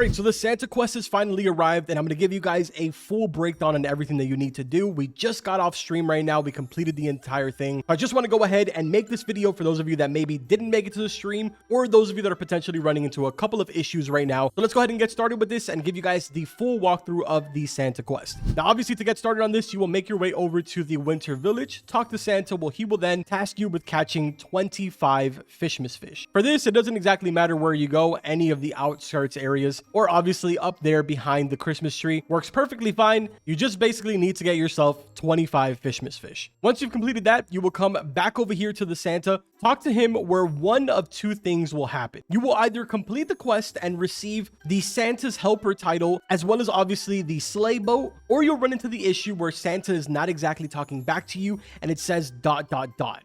Alright, so the Santa quest has finally arrived, and I'm going to give you guys a full breakdown on everything that you need to do. We just got off stream right now. We completed the entire thing. I just want to go ahead and make this video for those of you that maybe didn't make it to the stream, or those of you that are potentially running into a couple of issues right now. So let's go ahead and get started with this and give you guys the full walkthrough of the Santa quest. Now, obviously, to get started on this, you will make your way over to the Winter Village, talk to Santa. Well, he will then task you with catching 25 Fishmas fish. For this, it doesn't exactly matter where you go, any of the outskirts areas, or obviously up there behind the Christmas tree works perfectly fine. You just basically need to get yourself 25 Fishmas fish. Once you've completed that, you will come back over here to the Santa, talk to him, where one of two things will happen. You will either complete the quest and receive the Santa's helper title, as well as obviously the sleigh boat, or you'll run into the issue where Santa is not exactly talking back to you and it says ...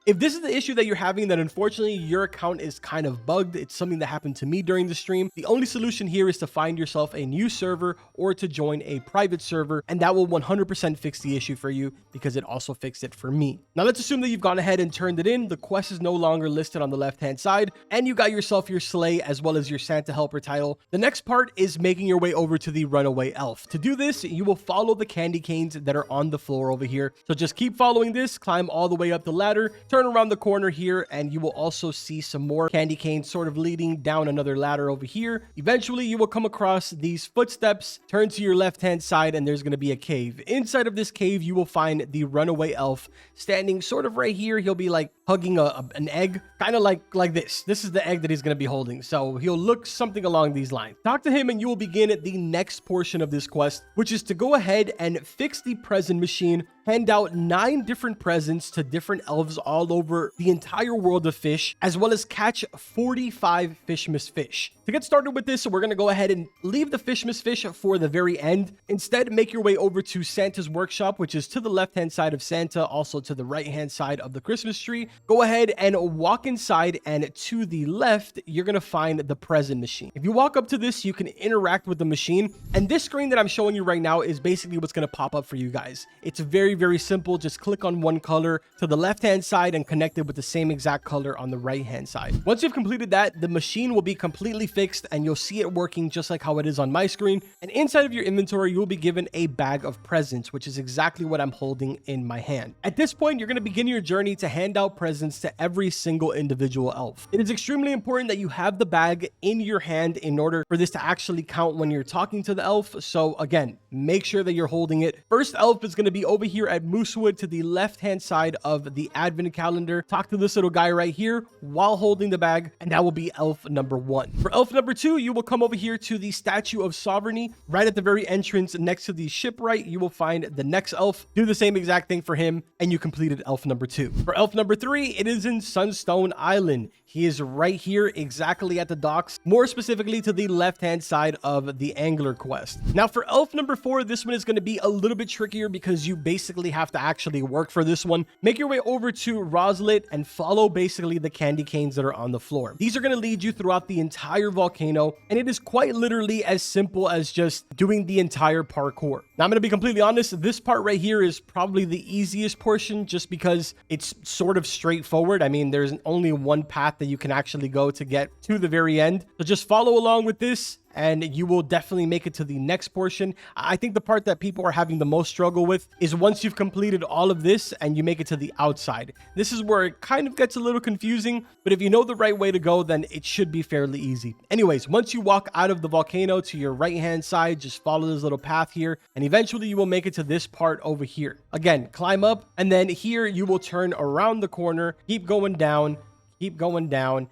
If this is the issue that you're having, then unfortunately your account is kind of bugged. It's something that happened to me during the stream. The only solution here is to find yourself a new server or to join a private server, and that will 100% fix the issue for you because it also fixed it for me. Now let's assume that you've gone ahead and turned it in. The quest is no longer listed on the left hand side, and you got yourself your sleigh as well as your Santa helper title. The next part is making your way over to the runaway elf. To do this, you will follow the candy canes that are on the floor over here. So just keep following this, climb all the way up the ladder, turn around the corner here, and you will also see some more candy canes sort of leading down another ladder over here. Eventually you will come across these footsteps, turn to your left hand side, and there's going to be a cave. Inside of this cave you will find the runaway elf standing sort of right here. He'll be like hugging an egg, kind of like this. This is the egg that he's going to be holding, so he'll look something along these lines. Talk to him and you will begin the next portion of this quest, which is to go ahead and fix the present machine, hand out 9 different presents to different elves all over the entire world of fish, as well as catch 45 Fishmas fish. To get started with this, we're going to go ahead and leave the Fishmas fish for the very end. Instead, make your way over to Santa's workshop, which is to the left hand side of Santa, also to the right hand side of the Christmas tree. Go ahead and walk inside, and to the left you're going to find the present machine. If you walk up to this, you can interact with the machine, and this screen that I'm showing you right now is basically what's going to pop up for you guys. It's very simple. Just click on one color to the left hand side and connect it with the same exact color on the right hand side. Once you've completed that, the machine will be completely fixed and you'll see it working just like how it is on my screen. And inside of your inventory, you'll be given a bag of presents, which is exactly what I'm holding in my hand. At this point, you're going to begin your journey to hand out presents to every single individual elf. It is extremely important that you have the bag in your hand in order for this to actually count when you're talking to the elf. So again, make sure that you're holding it. First elf is going to be over here at Moosewood to the left hand side of the advent calendar. Talk to this little guy right here while holding the bag, and that will be elf number 1. For elf number 2, you will come over here to the Statue of Sovereignty. Right at the very entrance next to the shipwright, you will find the next elf. Do the same exact thing for him, and you completed elf number 2. For elf number 3, it is in Sunstone Island. He is right here exactly at the docks, more specifically to the left hand side of the angler quest. Now for elf number 4, this one is going to be a little bit trickier because you basically have to actually work for this one. Make your way over to Roslet and follow basically the candy canes that are on the floor. These are going to lead you throughout the entire volcano, and it is quite literally as simple as just doing the entire parkour. Now I'm going to be completely honest, this part right here is probably the easiest portion just because it's sort of straightforward. I mean, there's only one path that you can actually go to get to the very end. So just follow along with this and you will definitely make it to the next portion. I think the part that people are having the most struggle with is once you've completed all of this and you make it to the outside. This is where it kind of gets a little confusing, but if you know the right way to go, then it should be fairly easy. Anyways, once you walk out of the volcano to your right hand side, just follow this little path here, and eventually you will make it to this part over here. Again, climb up, and then here you will turn around the corner, keep going down, and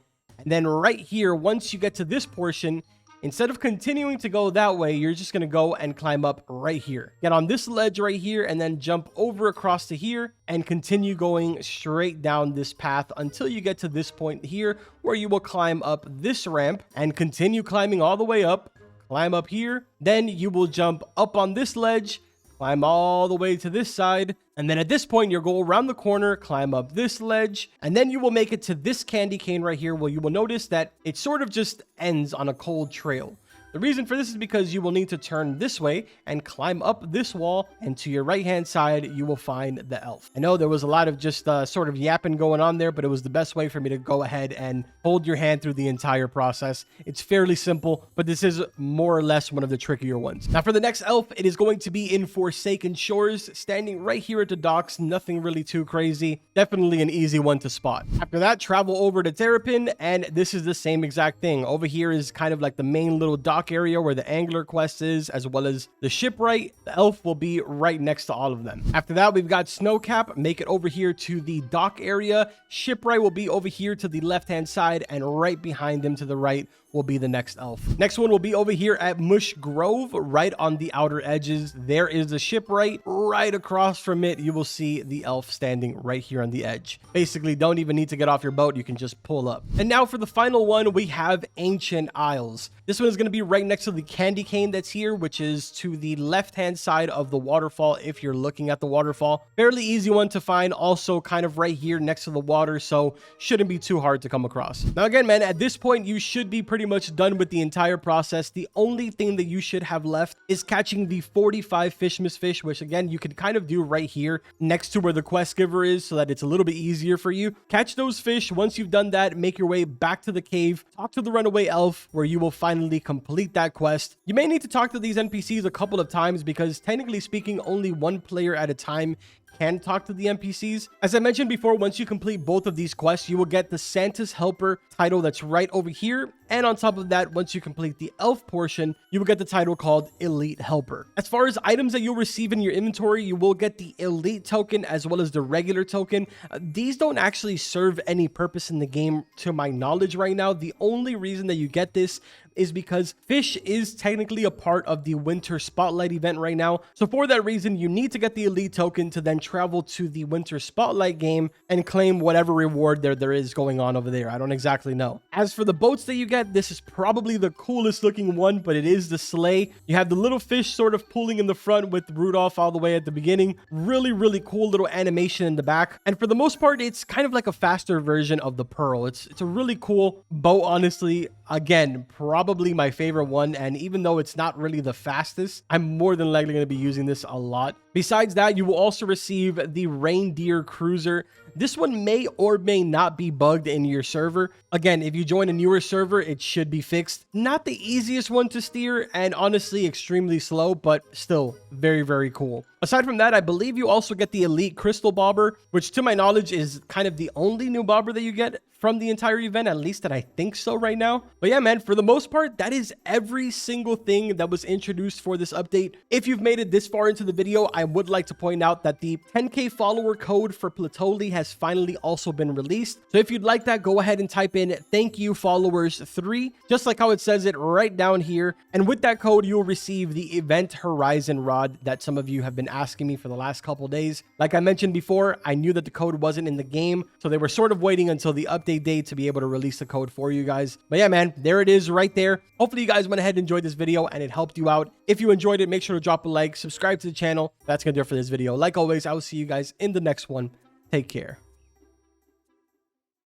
then right here, once you get to this portion, instead of continuing to go that way, you're just going to go and climb up right here. Get on this ledge right here and then jump over across to here and continue going straight down this path until you get to this point here where you will climb up this ramp and continue climbing all the way up. Climb up here. Then you will jump up on this ledge, climb all the way to this side, and then at this point you'll go around the corner, climb up this ledge, and then you will make it to this candy cane right here where you will notice that it sort of just ends on a cold trail. The reason for this is because you will need to turn this way and climb up this wall, and to your right hand side you will find the elf. I know there was a lot of just sort of yapping going on there, but it was the best way for me to go ahead and hold your hand through the entire process. It's fairly simple, but this is more or less one of the trickier ones. Now for the next elf, it is going to be in Forsaken Shores, standing right here at the docks. Nothing really too crazy. Definitely an easy one to spot. After that, travel over to Terrapin, and this is the same exact thing. Over here is kind of like the main little dock area where the angler quest is, as well as the shipwright. The elf will be right next to all of them. After that, we've got Snowcap. Make it over here to the dock area. Shipwright will be over here to the left-hand side, and right behind him to the right will be the next elf. Next one will be over here at Mush Grove, right on the outer edges. There is the shipwright. Right across from it, you will see the elf standing right here on the edge. Basically, don't even need to get off your boat. You can just pull up. And now for the final one, we have Ancient Isles. This one is going to be right next to the candy cane that's here, which is to the left-hand side of the waterfall if you're looking at the waterfall. Fairly easy one to find, also kind of right here next to the water, so shouldn't be too hard to come across. Now again, man, at this point, you should be pretty much done with the entire process. The only thing that you should have left is catching the 45 Fishmas fish, which again, you can kind of do right here next to where the quest giver is, so that it's a little bit easier for you. Catch those fish. Once you've done that, make your way back to the cave, talk to the runaway elf, where you will finally complete that quest. You may need to talk to these NPCs a couple of times because technically speaking, only one player at a time can talk to the NPCs. As I mentioned before, once you complete both of these quests, you will get the SANTAS Helper title that's right over here. And on top of that, once you complete the elf portion, you will get the title called Elite Helper. As far as items that you'll receive in your inventory, you will get the Elite token as well as the regular token. These don't actually serve any purpose in the game to my knowledge right now. The only reason that you get this is because Fish is technically a part of the Winter Spotlight event right now. So for that reason, you need to get the Elite token to then travel to the Winter Spotlight game and claim whatever reward there is going on over there. I don't exactly know. As for the boats that you get, this is probably the coolest looking one, but it is the sleigh. You have the little fish sort of pulling in the front with Rudolph all the way at the beginning. Really, really cool little animation in the back. And for the most part, it's kind of like a faster version of the Pearl. It's a really cool boat, honestly. Again, probably my favorite one, and even though it's not really the fastest, I'm more than likely going to be using this a lot. Besides that, you will also receive the Reindeer Cruiser. This one may or may not be bugged in your server. Again, if you join a newer server, it should be fixed. Not the easiest one to steer, and honestly extremely slow, but still very, very cool. Aside from that, I believe you also get the Elite Crystal Bobber, which to my knowledge is kind of the only new bobber that you get from the entire event, at least that I think so right now. But yeah, man, for the most part, that is every single thing that was introduced for this update. If you've made it this far into the video, I would like to point out that the 10K follower code for Platoli has finally also been released. So if you'd like that, go ahead and type in thank you followers 3, just like how it says it right down here. And with that code, you'll receive the Event Horizon rod that some of you have been asking me for the last couple days. Like I mentioned before, I knew that the code wasn't in the game, so they were sort of waiting until the update date to be able to release the code for you guys. But yeah, man, there it is right there. Hopefully you guys went ahead and enjoyed this video and it helped you out. If you enjoyed it, make sure to drop a like, subscribe to the channel. That's gonna do it for this video. Like always, I will see you guys in the next one. Take care.